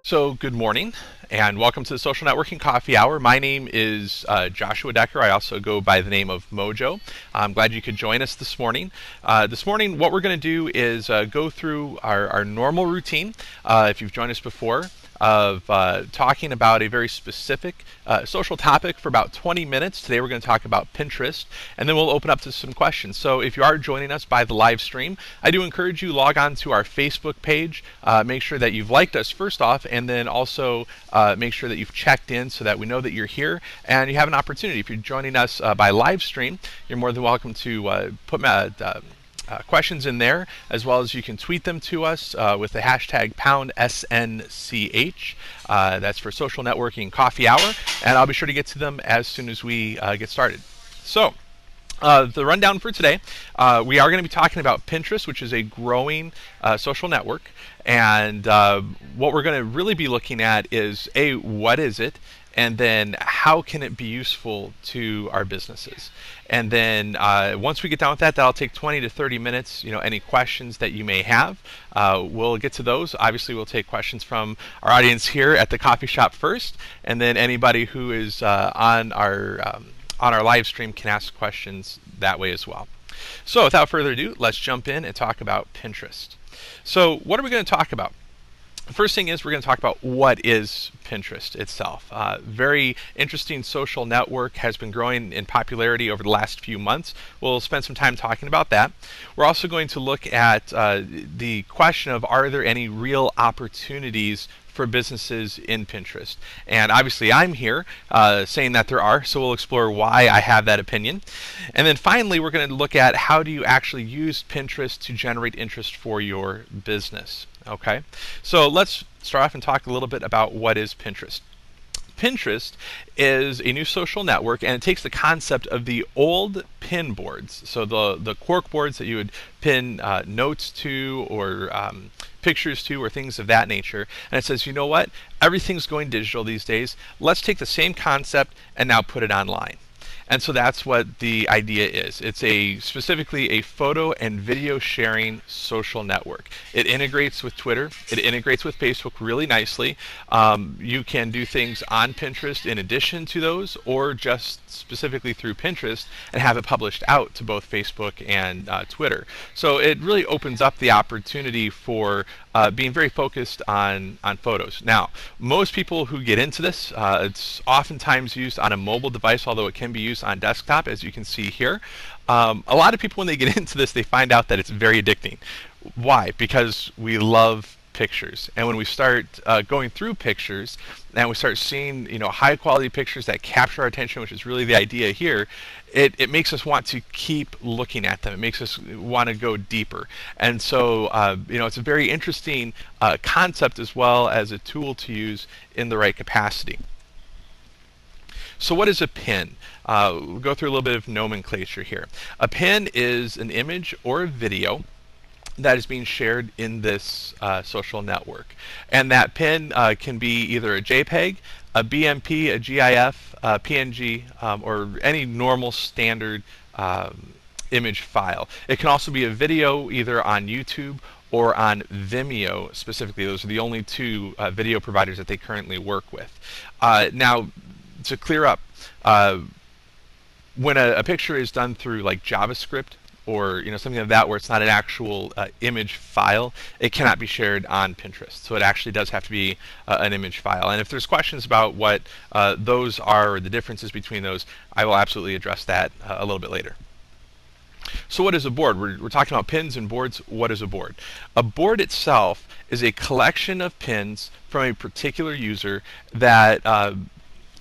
So, good morning and welcome to the Social Networking Coffee Hour. My name is Joshua Decker. I also go by the name of Mojo. I'm glad you could join us this morning. What we're going to do is go through our normal routine, if you've joined us before, of talking about a very specific social topic for about 20 minutes. Today we're going to talk about Pinterest, and then we'll open up to some questions. So if you are joining us by the live stream, I do encourage you log on to our Facebook page. Make sure that you've liked us first off, and then also make sure that you've checked in so that we know that you're here and you have an opportunity. If you're joining us by live stream, you're more than welcome to put questions in there, as well as you can tweet them to us with the hashtag #SNCH. That's for Social Networking Coffee Hour, and I'll be sure to get to them as soon as we get started. So, the rundown for today, we are going to be talking about Pinterest, which is a growing social network. And what we're going to really be looking at is, what is it? And then how can it be useful to our businesses? And then once we get done with that, that'll take 20 to 30 minutes. Any questions that you may have, we'll get to those. Obviously, we'll take questions from our audience here at the coffee shop first, and then anybody who is on our live stream can ask questions that way as well. So without further ado, let's jump in and talk about Pinterest. So what are we going to talk about? The first thing is we're going to talk about what is Pinterest itself. Very interesting social network, has been growing in popularity over the last few months. We'll spend some time talking about that. We're also going to look at the question of, are there any real opportunities for businesses in Pinterest? And obviously I'm here saying that there are, so we'll explore why I have that opinion. And then finally we're going to look at, how do you actually use Pinterest to generate interest for your business? Okay, so let's start off and talk a little bit about what is Pinterest. Pinterest is a new social network, and it takes the concept of the old pin boards, so the cork boards that you would pin notes to, or pictures to, or things of that nature, and it says, you know what, everything's going digital these days. Let's take the same concept and now put it online. And so that's what the idea is. It's specifically a photo and video sharing social network. It integrates with Twitter. It integrates with Facebook really nicely. You can do things on Pinterest in addition to those, or just specifically through Pinterest and have it published out to both Facebook and Twitter. So it really opens up the opportunity for being very focused on photos. Now, most people who get into this, it's oftentimes used on a mobile device, although it can be used on desktop, as you can see here. A lot of people, when they get into this, they find out that it's very addicting. Why? Because we love pictures, and when we start going through pictures and we start seeing high quality pictures that capture our attention, which is really the idea here, it makes us want to keep looking at them. It makes us want to go deeper. And so it's a very interesting concept, as well as a tool to use in the right capacity. So what is a pin? We'll go through a little bit of nomenclature here. A pin is an image or a video that is being shared in this social network. And that pin can be either a JPEG, a BMP, a GIF, a PNG, or any normal standard image file. It can also be a video, either on YouTube or on Vimeo specifically. Those are the only two video providers that they currently work with. Now, to clear up, when a picture is done through like JavaScript, or something like that, where it's not an actual image file, it cannot be shared on Pinterest. So it actually does have to be an image file. And if there's questions about what those are, or the differences between those, I will absolutely address that a little bit later. So what is a board? We're talking about pins and boards. What is a board? A board itself is a collection of pins from a particular user that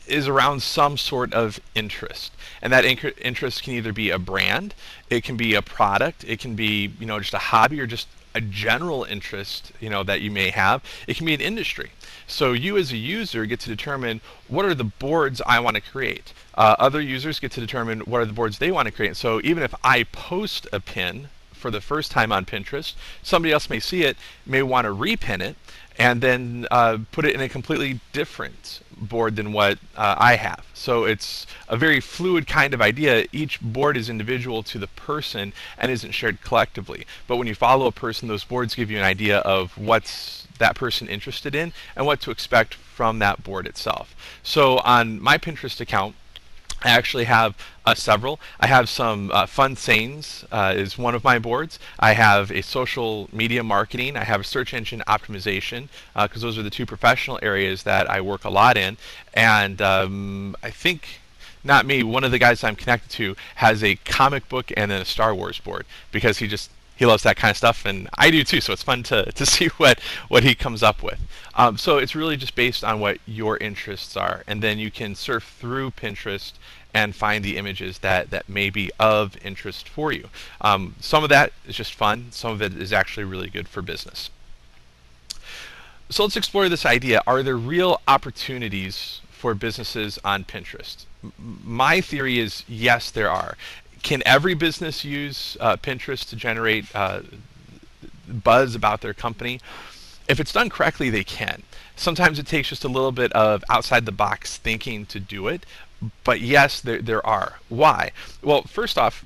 is around some sort of interest. And that interest can either be a brand, it can be a product, it can be just a hobby, or just a general interest that you may have. It can be an industry. So you as a user get to determine, what are the boards I want to create. Other users get to determine what are the boards they want to create. So even if I post a pin for the first time on Pinterest, somebody else may see it, may want to repin it, and then put it in a completely different board than what I have. So it's a very fluid kind of idea. Each board is individual to the person and isn't shared collectively. But when you follow a person, those boards give you an idea of what's that person interested in and what to expect from that board itself. So on my Pinterest account, I actually have several. I have some fun sayings is one of my boards. I have a social media marketing. I have a search engine optimization because those are the two professional areas that I work a lot in. And I think, not me, one of the guys I'm connected to has a comic book and then a Star Wars board because he loves that kind of stuff, and I do too. So it's fun to see what he comes up with. So it's really just based on what your interests are, and then you can surf through Pinterest and find the images that may be of interest for you. Some of that is just fun. Some of it is actually really good for business. So let's explore this idea. Are there real opportunities for businesses on Pinterest? My theory is yes, there are. Can every business use Pinterest to generate buzz about their company? If it's done correctly, they can. Sometimes it takes just a little bit of outside the box thinking to do it, but yes, there are. Why? Well, first off,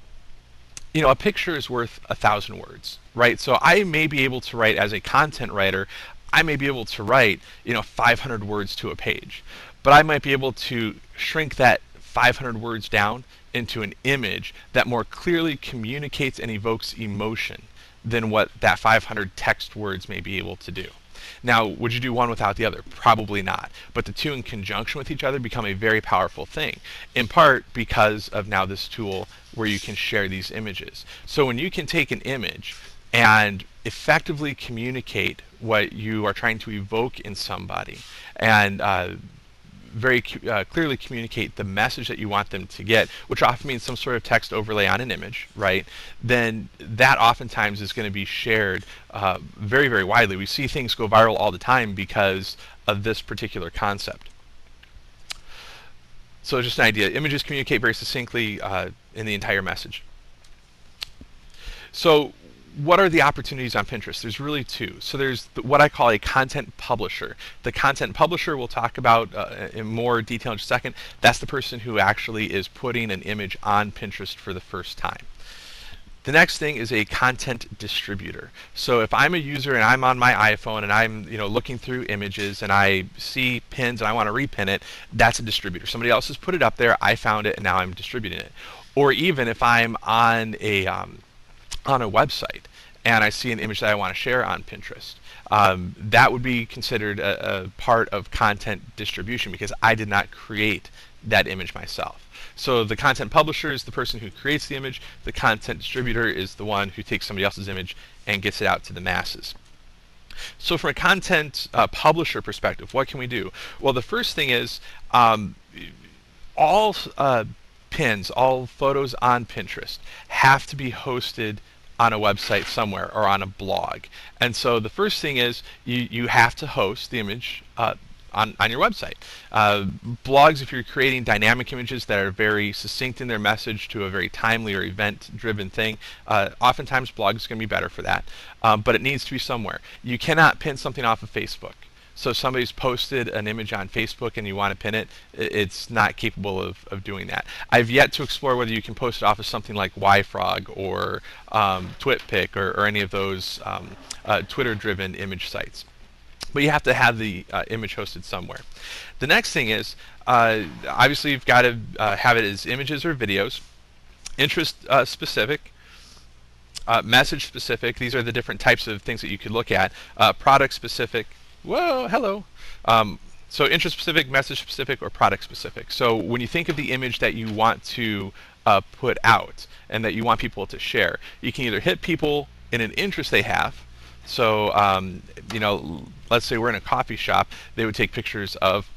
a picture is worth 1,000 words, right? So I may be able to write, as a content writer, I may be able to write 500 words to a page, but I might be able to shrink that 500 words down into an image that more clearly communicates and evokes emotion than what that 500 text words may be able to do. Now, would you do one without the other? Probably not. But the two in conjunction with each other become a very powerful thing, in part because of now this tool where you can share these images. So when you can take an image and effectively communicate what you are trying to evoke in somebody and very clearly communicate the message that you want them to get, which often means some sort of text overlay on an image, right? Then that oftentimes is going to be shared very, very widely. We see things go viral all the time because of this particular concept. So just an idea. Images communicate very succinctly in the entire message. So what are the opportunities on Pinterest? There's really two. So there's what I call a content publisher. The content publisher we'll talk about in more detail in just a second. That's the person who actually is putting an image on Pinterest for the first time. The next thing is a content distributor. So if I'm a user and I'm on my iPhone and I'm looking through images and I see pins and I want to repin it, that's a distributor. Somebody else has put it up there, I found it, and now I'm distributing it. Or even if I'm on a website and I see an image that I want to share on Pinterest, that would be considered a part of content distribution because I did not create that image myself. So the content publisher is the person who creates the image. The content distributor is the one who takes somebody else's image and gets it out to the masses. So from a content publisher perspective, what can we do? Well, the first thing is all pins, all photos on Pinterest have to be hosted on a website somewhere or on a blog. And so the first thing is you have to host the image on your website. Blogs, if you're creating dynamic images that are very succinct in their message to a very timely or event-driven thing, oftentimes blogs is going to be better for that. But it needs to be somewhere. You cannot pin something off of Facebook. So if somebody's posted an image on Facebook and you want to pin it, it's not capable of doing that. I've yet to explore whether you can post it off of something like YFrog or TwitPic or any of those Twitter-driven image sites. But you have to have the image hosted somewhere. The next thing is, obviously you've got to have it as images or videos, interest specific, message specific. These are the different types of things that you could look at. Product specific. Whoa, hello. So interest specific, message specific, or product specific. So when you think of the image that you want to put out and that you want people to share, you can either hit people in an interest they have. So let's say we're in a coffee shop, they would take pictures of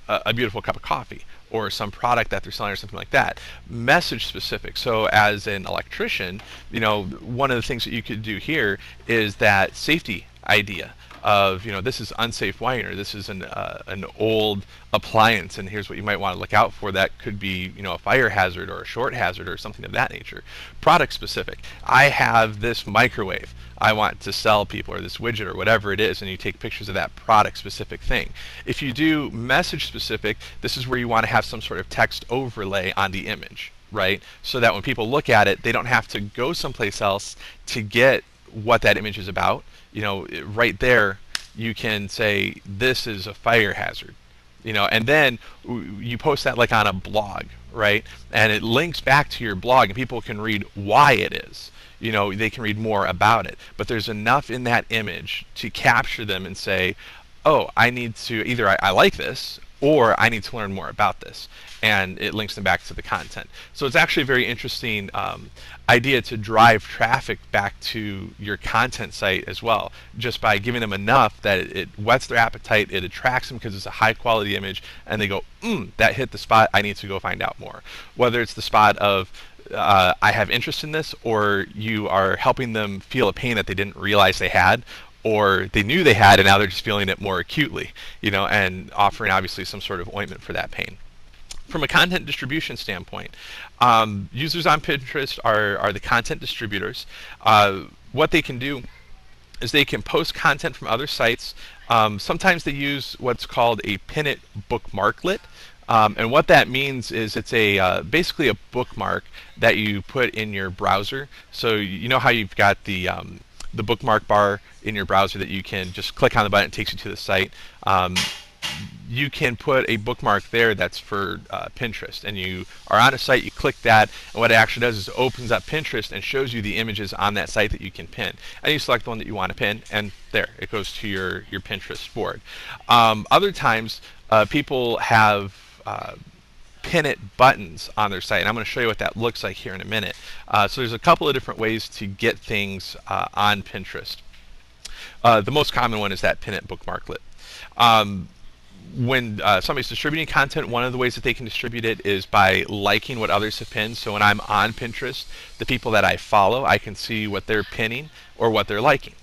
a beautiful cup of coffee or some product that they're selling or something like that. Message specific. So as an electrician, one of the things that you could do here is that safety idea. of, this is unsafe wiring, or this is an old appliance, and here's what you might want to look out for. That could be, a fire hazard or a short hazard or something of that nature. Product specific. I have this microwave I want to sell people, or this widget, or whatever it is, and you take pictures of that product specific thing. If you do message specific, this is where you want to have some sort of text overlay on the image, right? So that when people look at it, they don't have to go someplace else to get what that image is about. Right there, you can say, this is a fire hazard, and then you post that like on a blog, right? And it links back to your blog, and people can read why it is. They can read more about it. But there's enough in that image to capture them and say, oh, I need to, either I like this, or I need to learn more about this. And it links them back to the content. So it's actually a very interesting idea to drive traffic back to your content site as well, just by giving them enough that it whets their appetite, it attracts them because it's a high quality image, and they go, that hit the spot, I need to go find out more. Whether it's the spot of, I have interest in this, or you are helping them feel a pain that they didn't realize they had, or they knew they had and now they're just feeling it more acutely, and offering obviously some sort of ointment for that pain. From a content distribution standpoint, users on Pinterest are the content distributors. What they can do is they can post content from other sites. Sometimes they use what's called a pin it bookmarklet. And what that means is it's basically a bookmark that you put in your browser. So you know how you've got the bookmark bar in your browser that you can just click on the button, it takes you to the site. You can put a bookmark there that's for Pinterest, and you are on a site, you click that, and what it actually does is it opens up Pinterest and shows you the images on that site that you can pin. And you select the one that you want to pin, and there, it goes to your Pinterest board. Other times, people have pin it buttons on their site, and I'm going to show you what that looks like here in a minute. So there's a couple of different ways to get things on Pinterest. The most common one is that pin it bookmarklet. When somebody's distributing content, one of the ways that they can distribute it is by liking what others have pinned. So when I'm on Pinterest, the people that I follow, I can see what they're pinning or what they're liking.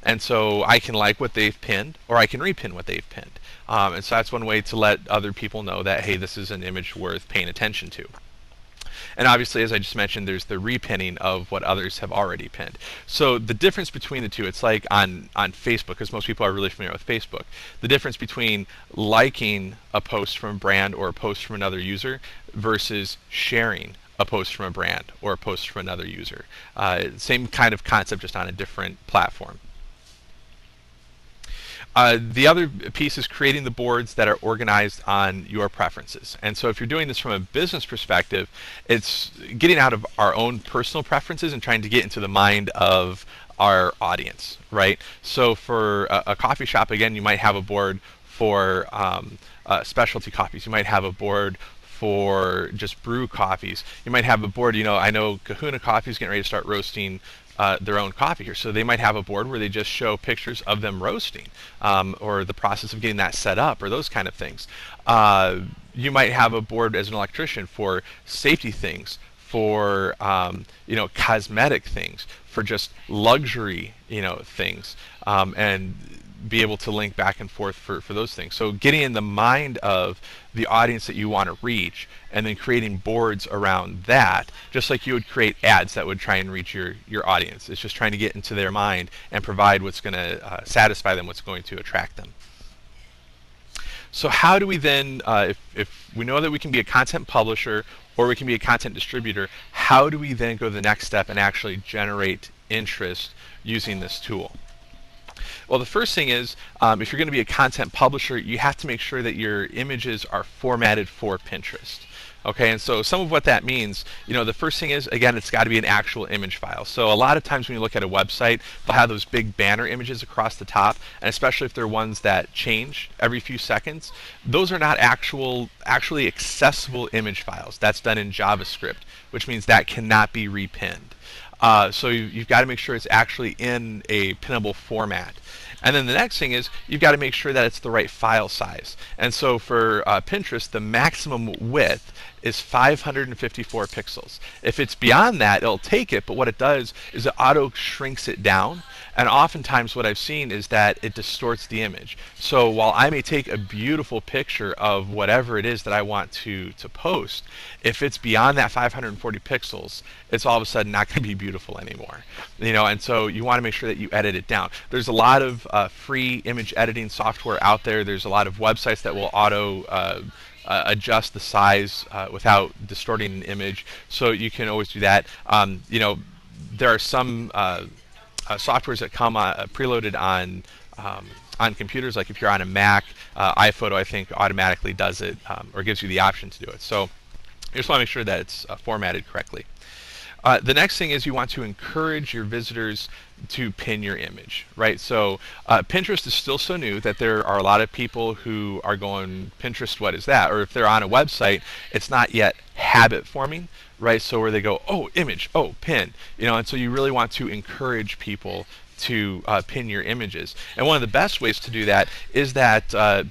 And so I can like what they've pinned, or I can repin what they've pinned. And so that's one way to let other people know that, hey, this is an image worth paying attention to. And obviously, as I just mentioned, there's the repinning of what others have already pinned. So the difference between the two, it's like on Facebook, because most people are really familiar with Facebook. The difference between liking a post from a brand or a post from another user versus sharing a post from a brand or a post from another user. Same kind of concept, just on a different platform. The other piece is creating the boards that are organized on your preferences. And so if you're doing this from a business perspective, it's getting out of our own personal preferences and trying to get into the mind of our audience, right? So for a coffee shop, again, you might have a board for specialty coffees. You might have a board for just brew coffees. You might have a board, I know Kahuna Coffee is getting ready to start roasting their own coffee here. So they might have a board where they just show pictures of them roasting, or the process of getting that set up, or those kind of things. You might have a board as an electrician for safety things, for cosmetic things, for just luxury things, and be able to link back and forth for those things. So getting in the mind of the audience that you want to reach, and then creating boards around that, just like you would create ads that would try and reach your audience. It's just trying to get into their mind and provide what's going to satisfy them, what's going to attract them. So how do we then, if we know that we can be a content publisher or we can be a content distributor, how do we then go the next step and actually generate interest using this tool? Well, the first thing is, if you're going to be a content publisher, you have to make sure that your images are formatted for Pinterest. Okay, and so some of what that means, the first thing is, again, it's got to be an actual image file. So a lot of times when you look at a website, they'll have those big banner images across the top, and especially if they're ones that change every few seconds, those are not actually accessible image files. That's done in JavaScript, which means that cannot be repinned. So you've got to make sure it's actually in a pinnable format. And then the next thing is you've got to make sure that it's the right file size. And so for Pinterest, the maximum width is 554 pixels. If it's beyond that, it'll take it, but what it does is it auto shrinks it down. And oftentimes what I've seen is that it distorts the image. So while I may take a beautiful picture of whatever it is that I want to post, if it's beyond that 540 pixels, it's all of a sudden not going to be beautiful anymore. And so you want to make sure that you edit it down. There's a lot of free image editing software out there. There's a lot of websites that will auto adjust the size without distorting an image, so you can always do that. There are some softwares that come preloaded on computers, like if you're on a Mac, iPhoto I think automatically does it, or gives you the option to do it. So you just want to make sure that it's formatted correctly. The next thing is you want to encourage your visitors to pin your image, right? So Pinterest is still so new that there are a lot of people who are going, Pinterest, what is that? Or if they're on a website, it's not yet habit forming, right? So where they go, oh, image, oh, pin, and so you really want to encourage people to pin your images. And one of the best ways to do that is that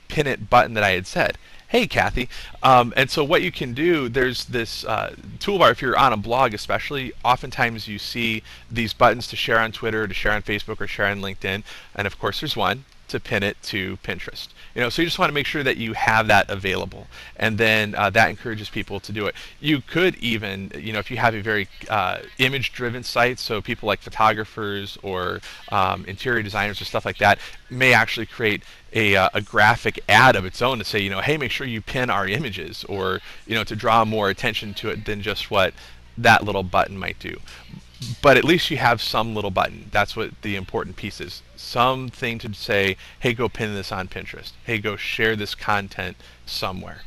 pin it button that I had said. Hey, Kathy. And so what you can do, there's this toolbar, if you're on a blog especially, oftentimes you see these buttons to share on Twitter, to share on Facebook, or share on LinkedIn. And of course there's one to pin it to Pinterest. So you just want to make sure that you have that available, and then that encourages people to do it. You could even, if you have a very image-driven site, so people like photographers or interior designers or stuff like that may actually create a graphic ad of its own to say, hey, make sure you pin our images, or to draw more attention to it than just what that little button might do. But at least you have some little button. That's what the important piece is. Something to say, hey, go pin this on Pinterest. Hey, go share this content somewhere.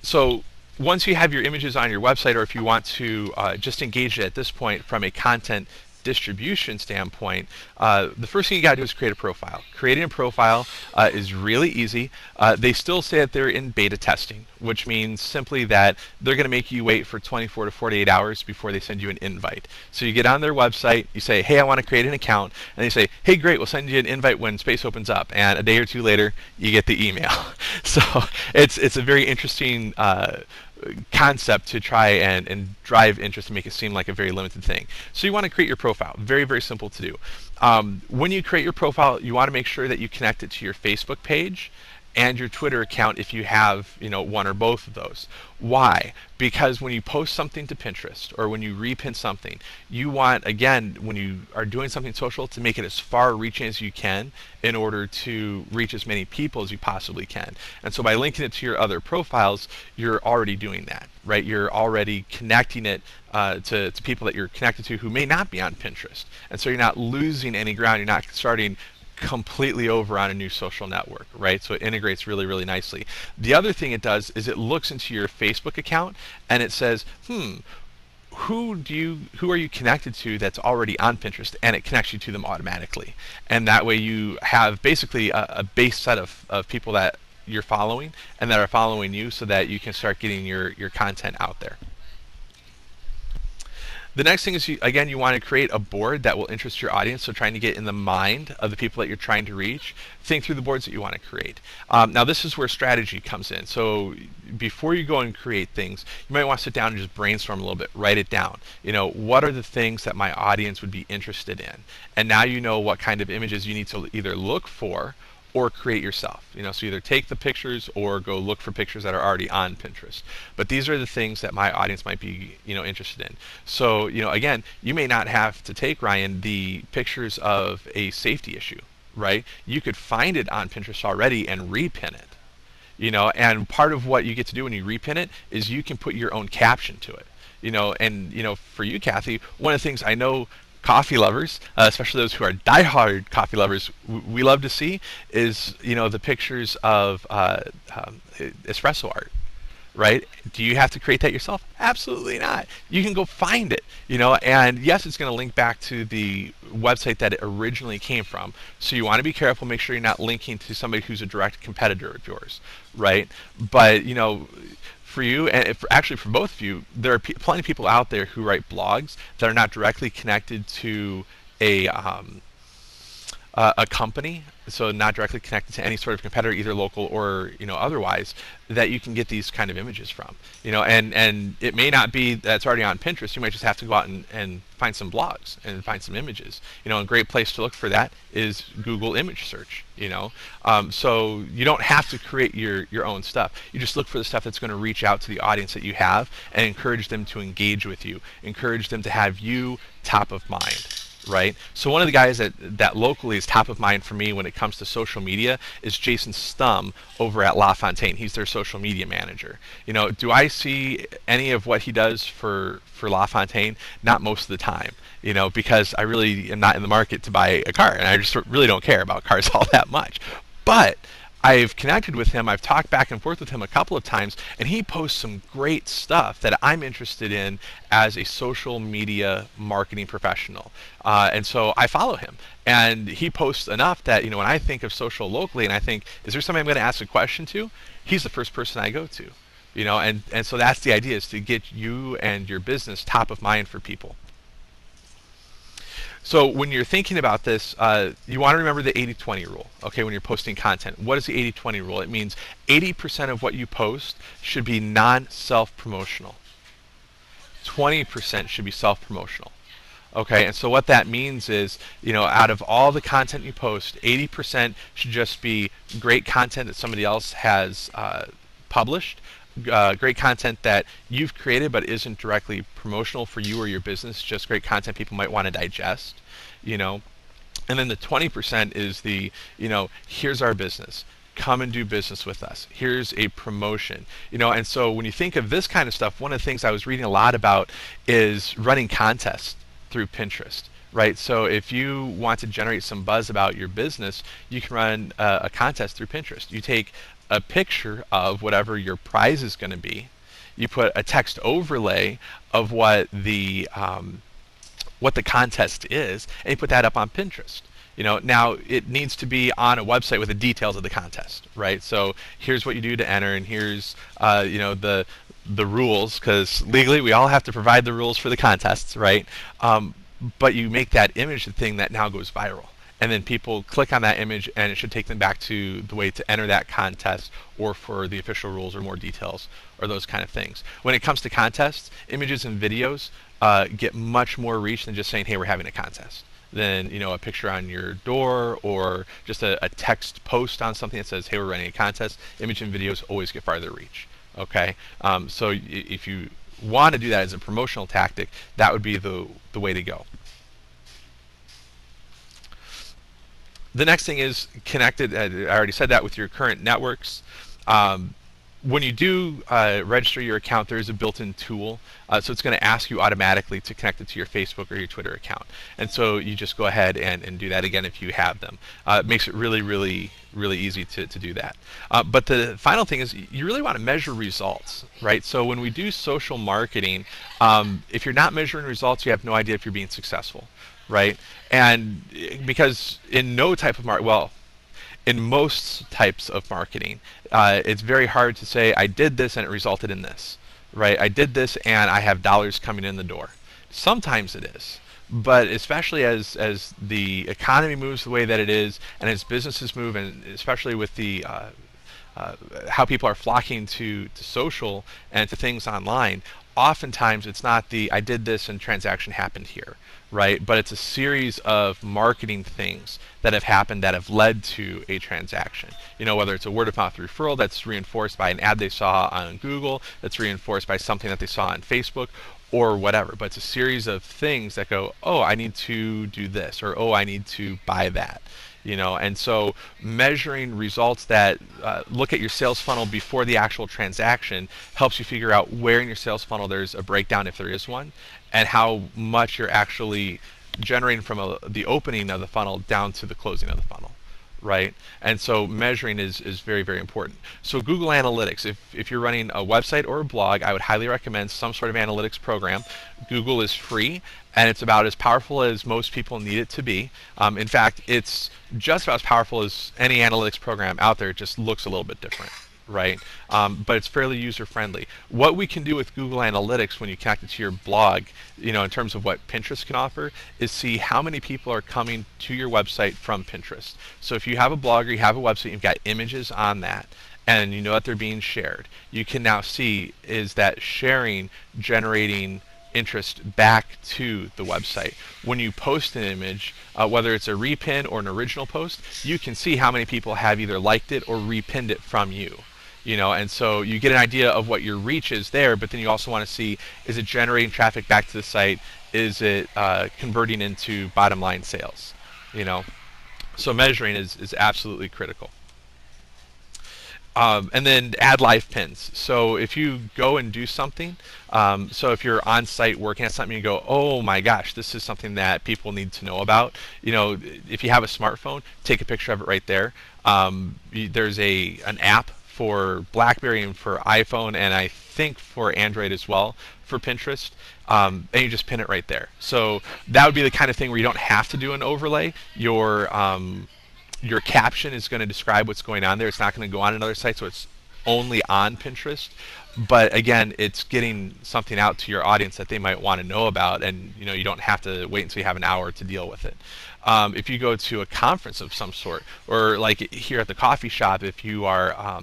So once you have your images on your website, or if you want to just engage it at this point from a content distribution standpoint, the first thing you got to do is create a profile. Creating a profile is really easy. They still say that they're in beta testing, which means simply that they're going to make you wait for 24 to 48 hours before they send you an invite. So you get on their website, you say, hey, I want to create an account, and they say, hey, great, we'll send you an invite when space opens up, and a day or two later, you get the email. So it's a very interesting concept to try and drive interest and make it seem like a very limited thing. So you want to create your profile. Very, very simple to do. When you create your profile, you want to make sure that you connect it to your Facebook page and your Twitter account if you have one or both of those. Why? Because when you post something to Pinterest, or when you repin something, you want, again, when you are doing something social, to make it as far reaching as you can in order to reach as many people as you possibly can. And so by linking it to your other profiles, you're already doing that, right? You're already connecting it to people that you're connected to who may not be on Pinterest. And so you're not losing any ground. You're not starting completely over on a new social network, right? So it integrates really, really nicely. The other thing it does is it looks into your Facebook account and it says, who are you connected to that's already on Pinterest, and it connects you to them automatically. And that way you have basically a base set of people that you're following and that are following you, so that you can start getting your content out there. The next thing is, you want to create a board that will interest your audience, so trying to get in the mind of the people that you're trying to reach. Think through the boards that you want to create. Now this is where strategy comes in. So before you go and create things, you might want to sit down and just brainstorm a little bit, write it down. What are the things that my audience would be interested in? And now you know what kind of images you need to either look for or create yourself. So either take the pictures or go look for pictures that are already on Pinterest. But these are the things that my audience might be, interested in. So, again, you may not have to take, Ryan, the pictures of a safety issue, right? You could find it on Pinterest already and repin it. And part of what you get to do when you repin it is you can put your own caption to it. And for you, Kathy, one of the things I know coffee lovers, especially those who are diehard coffee lovers, we love to see is the pictures of espresso art, right? Do you have to create that yourself? Absolutely not. You can go find it, and yes, it's going to link back to the website that it originally came from. So you want to be careful, make sure you're not linking to somebody who's a direct competitor of yours, right? But for you, and actually for both of you, there are plenty of people out there who write blogs that are not directly connected to a a company, so not directly connected to any sort of competitor, either local or otherwise, that you can get these kind of images from. And it may not be that's already on Pinterest. You might just have to go out and find some blogs and find some images. A great place to look for that is Google image search. So you don't have to create your own stuff. You just look for the stuff that's going to reach out to the audience that you have and encourage them to engage with you, encourage them to have you top of mind. Right. So one of the guys that locally is top of mind for me when it comes to social media is Jason Stum over at LaFontaine. He's their social media manager. Do I see any of what he does for LaFontaine? Not most of the time. Because I really am not in the market to buy a car, and I just really don't care about cars all that much. But I've connected with him, I've talked back and forth with him a couple of times, and he posts some great stuff that I'm interested in as a social media marketing professional. And so I follow him. And he posts enough that, when I think of social locally and I think, is there somebody I'm going to ask a question to? He's the first person I go to. And so that's the idea, is to get you and your business top of mind for people. So when you're thinking about this, you want to remember the 80-20 rule, okay, when you're posting content. What is the 80-20 rule? It means 80% of what you post should be non-self-promotional. 20% should be self-promotional. Okay, and so what that means is, out of all the content you post, 80% should just be great content that somebody else has published, great content that you've created but isn't directly promotional for you or your business, just great content people might want to digest, and then the 20% is the, here's our business, come and do business with us, here's a promotion, and so when you think of this kind of stuff, one of the things I was reading a lot about is running contests through Pinterest. Right, so if you want to generate some buzz about your business, you can run a contest through Pinterest. You take a picture of whatever your prize is going to be. You put a text overlay of what the contest is, and you put that up on Pinterest. Now it needs to be on a website with the details of the contest, right? So here's what you do to enter, and here's the rules, because legally we all have to provide the rules for the contests, right? But you make that image the thing that now goes viral. And then people click on that image, and it should take them back to the way to enter that contest, or for the official rules or more details or those kind of things. When it comes to contests, images and videos get much more reach than just saying, hey, we're having a contest. Then a picture on your door, or just a text post on something that says, hey, we're running a contest. Image and videos always get farther reach. Okay, so if you want to do that as a promotional tactic, that would be the way to go. The next thing is connected. I already said that, with your current networks. When you do register your account, there is a built-in tool, so it's going to ask you automatically to connect it to your Facebook or your Twitter account. And so you just go ahead and do that again if you have them. It makes it really, really, really easy to do that. But the final thing is, you really want to measure results, right? So when we do social marketing, if you're not measuring results, you have no idea if you're being successful, right? And because in no type of in most types of marketing, it's very hard to say, I did this and it resulted in this, right? I did this and I have dollars coming in the door. Sometimes it is, but especially as the economy moves the way that it is, and as businesses move, and especially with the how people are flocking to social and to things online, oftentimes it's not the I did this and transaction happened here, right? But it's a series of marketing things that have happened that have led to a transaction. Whether it's a word of mouth referral that's reinforced by an ad they saw on Google, that's reinforced by something that they saw on Facebook, or whatever. But it's a series of things that go, oh, I need to do this, or oh, I need to buy that. And so measuring results that look at your sales funnel before the actual transaction helps you figure out where in your sales funnel there's a breakdown, if there is one, and how much you're actually generating from the opening of the funnel down to the closing of the funnel, right? And so measuring is very, very important. So Google Analytics, if you're running a website or a blog, I would highly recommend some sort of analytics program. Google is free, and it's about as powerful as most people need it to be. In fact, it's just about as powerful as any analytics program out there. It just looks a little bit different. right? But it's fairly user friendly. What we can do with Google Analytics when you connect it to your blog, in terms of what Pinterest can offer, is see how many people are coming to your website from Pinterest. So if you have a blog or you have a website, you've got images on that, and you know that they're being shared, you can now see, is that sharing generating interest back to the website. When you post an image, whether it's a repin or an original post, you can see how many people have either liked it or repinned it from you. And so you get an idea of what your reach is there, but then you also want to see, is it generating traffic back to the site? Is it converting into bottom line sales? So measuring is absolutely critical. And then add live pins. So if you go and do something, so if you're on site working at something, you go, oh my gosh, this is something that people need to know about. If you have a smartphone, take a picture of it right there. There's an app for BlackBerry and for iPhone, and I think for Android as well, for Pinterest, and you just pin it right there. So that would be the kind of thing where you don't have to do an overlay. Your caption is going to describe what's going on there. It's not going to go on another site, so it's only on Pinterest. But again, it's getting something out to your audience that they might want to know about, and you don't have to wait until you have an hour to deal with it. If you go to a conference of some sort, or like here at the coffee shop, if you are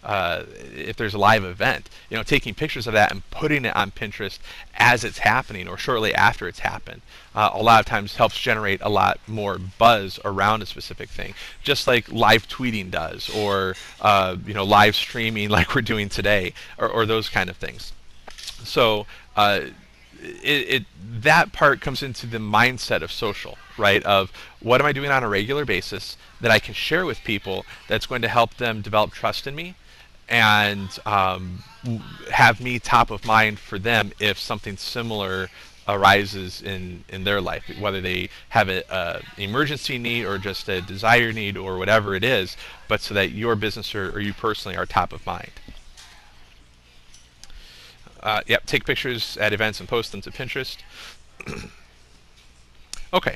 if there's a live event, taking pictures of that and putting it on Pinterest as it's happening or shortly after it's happened, a lot of times helps generate a lot more buzz around a specific thing, just like live tweeting does, or live streaming like we're doing today, or those kind of things. So that part comes into the mindset of social, right? Of what am I doing on a regular basis that I can share with people that's going to help them develop trust in me, and have me top of mind for them if something similar arises in their life, whether they have an emergency need or just a desire need or whatever it is, but so that your business or you personally are top of mind. Yep, take pictures at events and post them to Pinterest. Okay.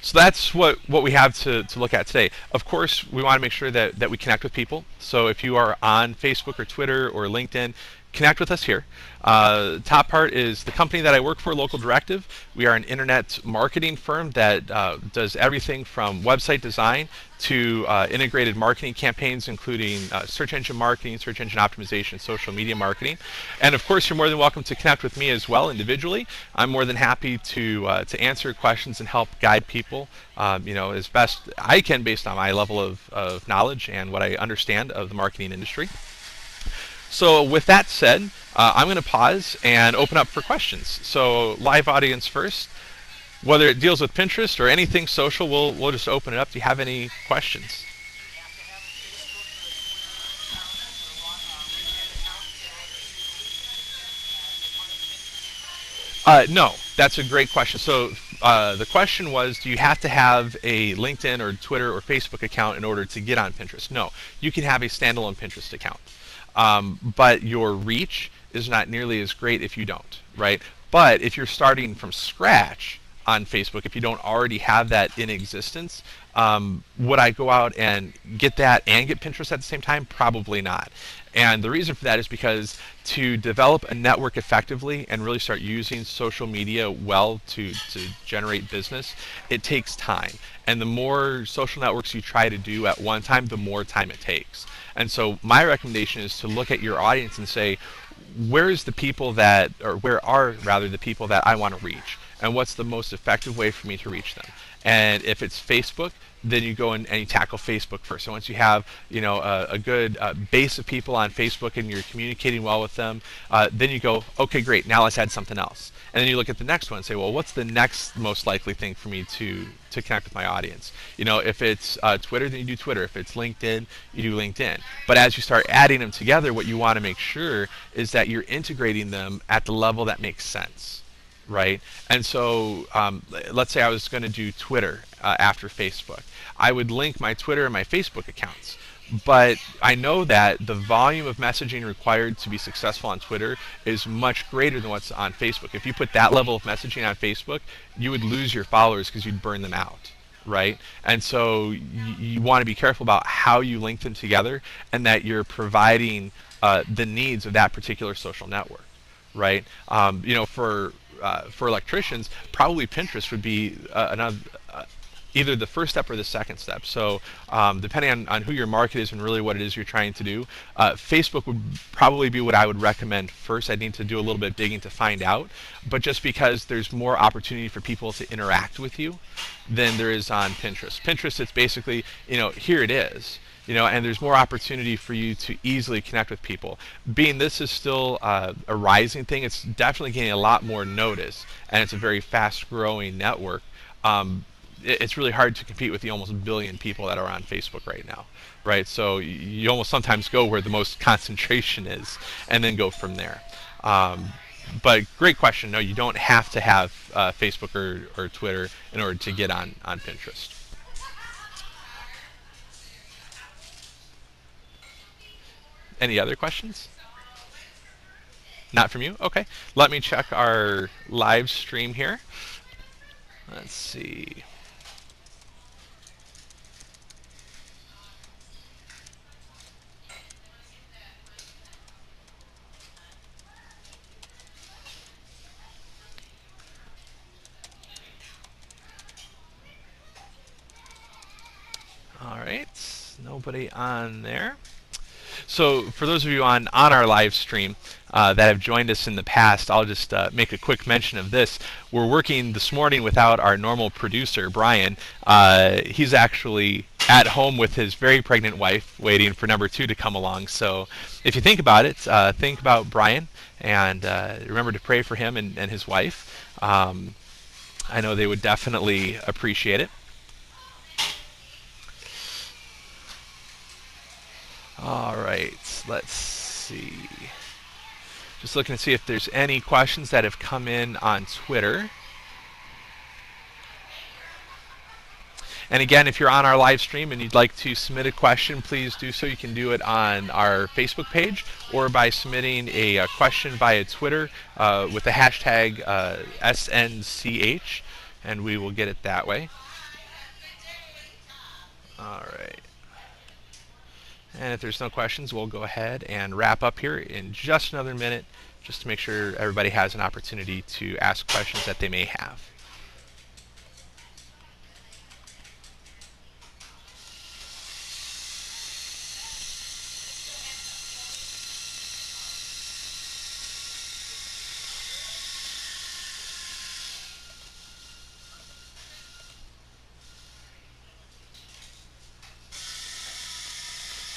So that's what we have to look at today. Of course, we want to make sure that we connect with people. So if you are on Facebook or Twitter or LinkedIn, connect with us here. Top part is the company that I work for, Local Directive. We are an internet marketing firm that does everything from website design to integrated marketing campaigns, including search engine marketing, search engine optimization, social media marketing. And of course, you're more than welcome to connect with me as well individually. I'm more than happy to answer questions and help guide people, as best I can based on my level of knowledge and what I understand of the marketing industry. So with that said, I'm going to pause and open up for questions. So live audience first. Whether it deals with Pinterest or anything social, we'll just open it up. Do you have any questions? No, that's a great question. So the question was, do you have to have a LinkedIn or Twitter or Facebook account in order to get on Pinterest? No, you can have a standalone Pinterest account. But your reach is not nearly as great if you don't, right? But if you're starting from scratch on Facebook, if you don't already have that in existence, would I go out and get that and get Pinterest at the same time? Probably not. And the reason for that is because to develop a network effectively and really start using social media well to generate business, it takes time. And the more social networks you try to do at one time, the more time it takes. And so my recommendation is to look at your audience and say, where are the people that I want to reach? And what's the most effective way for me to reach them? And if it's Facebook, then you go and you tackle Facebook first. So once you have a good base of people on Facebook and you're communicating well with them, then you go, okay, great, now let's add something else. And then you look at the next one and say, well, what's the next most likely thing for me to connect with my audience? If it's Twitter, then you do Twitter. If it's LinkedIn, you do LinkedIn. But as you start adding them together, what you want to make sure is that you're integrating them at the level that makes sense. Right? And so let's say I was going to do Twitter after Facebook. I would link my Twitter and my Facebook accounts. But I know that the volume of messaging required to be successful on Twitter is much greater than what's on Facebook. If you put that level of messaging on Facebook, you would lose your followers because you'd burn them out. right? And so you want to be careful about how you link them together, and that you're providing the needs of that particular social network, right? For electricians, probably Pinterest would be another. Either the first step or the second step. So depending on who your market is and really what it is you're trying to do, Facebook would probably be what I would recommend first. I'd need to do a little bit of digging to find out, but just because there's more opportunity for people to interact with you than there is on Pinterest. Pinterest, it's basically, here it is. And there's more opportunity for you to easily connect with people. Being this is still a rising thing, it's definitely getting a lot more notice, and it's a very fast-growing network. It's really hard to compete with the almost billion people that are on Facebook right now, right? So you almost sometimes go where the most concentration is, and then go from there. But great question. No, you don't have to have Facebook or Twitter in order to get on Pinterest. Any other questions? Not from you? Okay. Let me check our live stream here. Let's see. All right. Nobody on there. So for those of you on our live stream that have joined us in the past, I'll just make a quick mention of this. We're working this morning without our normal producer, Brian. He's actually at home with his very pregnant wife, waiting for number 2 to come along. So if you think about it, think about Brian, and remember to pray for him and his wife. I know they would definitely appreciate it. All right, let's see. Just looking to see if there's any questions that have come in on Twitter. And again, if you're on our live stream and you'd like to submit a question, please do so. You can do it on our Facebook page or by submitting a question via Twitter with the hashtag SNCH, and we will get it that way. All right. And if there's no questions, we'll go ahead and wrap up here in just another minute, just to make sure everybody has an opportunity to ask questions that they may have.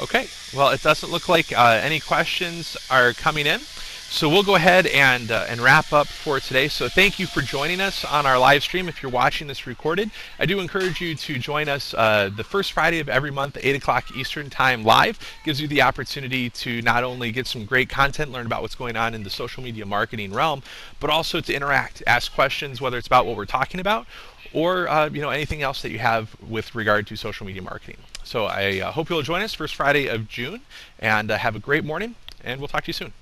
Okay, well, it doesn't look like any questions are coming in. So we'll go ahead and wrap up for today. So thank you for joining us on our live stream. If you're watching this recorded, I do encourage you to join us the first Friday of every month, 8 o'clock Eastern Time live. Gives you the opportunity to not only get some great content, learn about what's going on in the social media marketing realm, but also to interact, ask questions, whether it's about what we're talking about or anything else that you have with regard to social media marketing. So I hope you'll join us first Friday of June, and have a great morning, and we'll talk to you soon.